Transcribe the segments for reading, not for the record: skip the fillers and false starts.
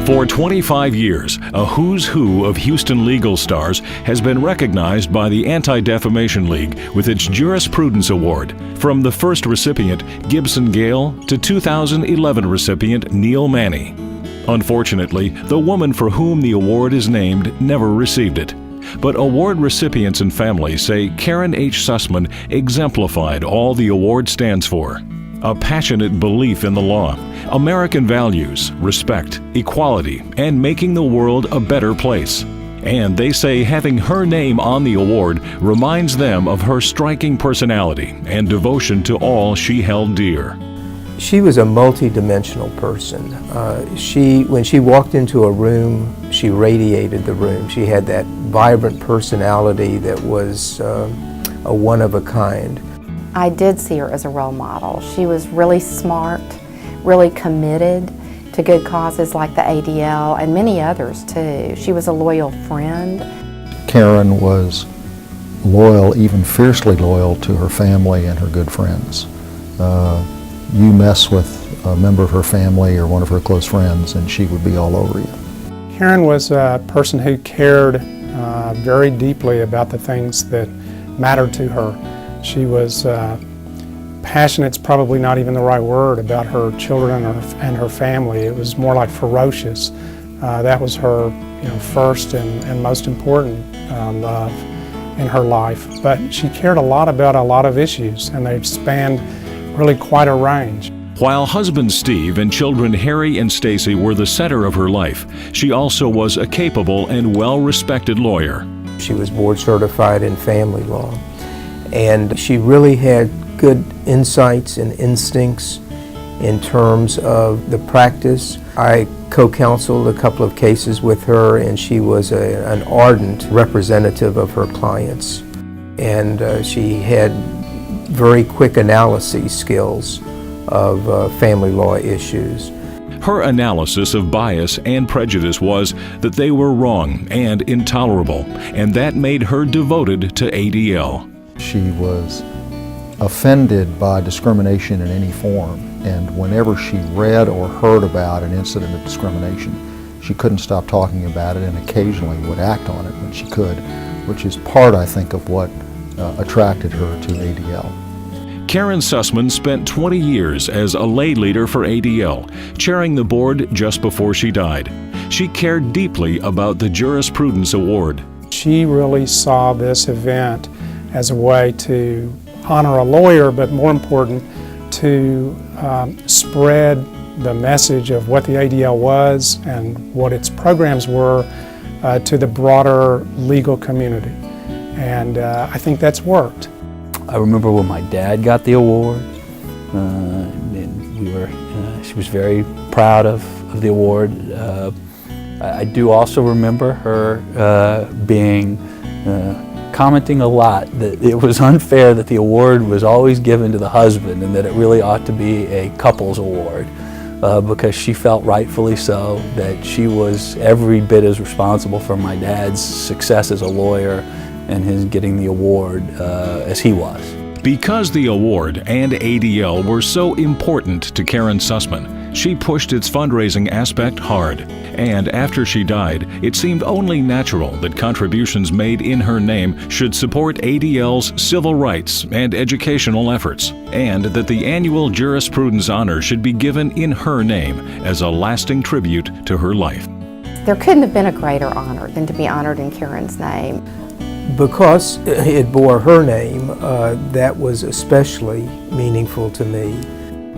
For 25 years, a who's who of Houston legal stars has been recognized by the Anti-Defamation League with its Jurisprudence Award, from the first recipient, Gibson Gale, to 2011 recipient Neal Manne. Unfortunately, the woman for whom the award is named never received it. But award recipients and families say Karen H. Sussman exemplified all the award stands for: a passionate belief in the law, American values, respect, equality, and making the world a better place. And they say having her name on the award reminds them of her striking personality and devotion to all she held dear. She was a multi-dimensional person. When she walked into a room, she radiated the room. She had that vibrant personality that was a one-of-a-kind. I did see her as a role model. She was really smart, really committed to good causes like the ADL and many others too. She was a loyal friend. Karen was loyal, even fiercely loyal, to her family and her good friends. You mess with a member of her family or one of her close friends and she would be all over you. Karen was a person who cared very deeply about the things that mattered to her. She was passionate's probably not even the right word, about her children and her family. It was more like ferocious. That was her first and most important love in her life. But she cared a lot about a lot of issues, and they spanned really quite a range. While husband Steve and children Harry and Stacy were the center of her life, she also was a capable and well-respected lawyer. She was board certified in family law, and she really had good insights and instincts in terms of the practice. I co-counseled a couple of cases with her, and she was an ardent representative of her clients. And she had very quick analysis skills of family law issues. Her analysis of bias and prejudice was that they were wrong and intolerable, and that made her devoted to ADL. She was offended by discrimination in any form, and whenever she read or heard about an incident of discrimination, she couldn't stop talking about it and occasionally would act on it when she could, which is part, I think, of what attracted her to ADL. Karen Sussman spent 20 years as a lay leader for ADL, chairing the board just before she died. She cared deeply about the Jurisprudence Award. She really saw this event as a way to honor a lawyer, but more important, to spread the message of what the ADL was and what its programs were to the broader legal community. And I think that's worked. I remember when my dad got the award, and she was very proud of the award. I do also remember her commenting a lot that it was unfair that the award was always given to the husband and that it really ought to be a couples award, because she felt, rightfully so, that she was every bit as responsible for my dad's success as a lawyer and his getting the award as he was. Because the award and ADL were so important to Karen Sussman, she pushed its fundraising aspect hard. And after she died, it seemed only natural that contributions made in her name should support ADL's civil rights and educational efforts, and that the annual Jurisprudence honor should be given in her name as a lasting tribute to her life. There couldn't have been a greater honor than to be honored in Karen's name. Because it bore her name, that was especially meaningful to me.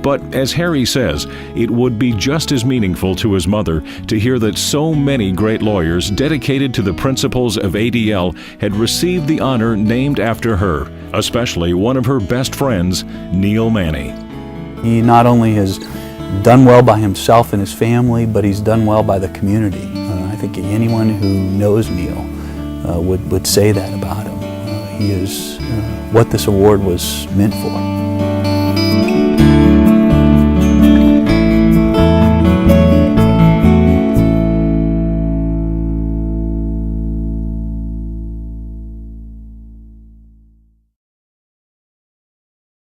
But as Harry says, it would be just as meaningful to his mother to hear that so many great lawyers dedicated to the principles of ADL had received the honor named after her, especially one of her best friends, Neal Manne. He not only has done well by himself and his family, but he's done well by the community. I think anyone who knows Neal would say that about him. He is what this award was meant for.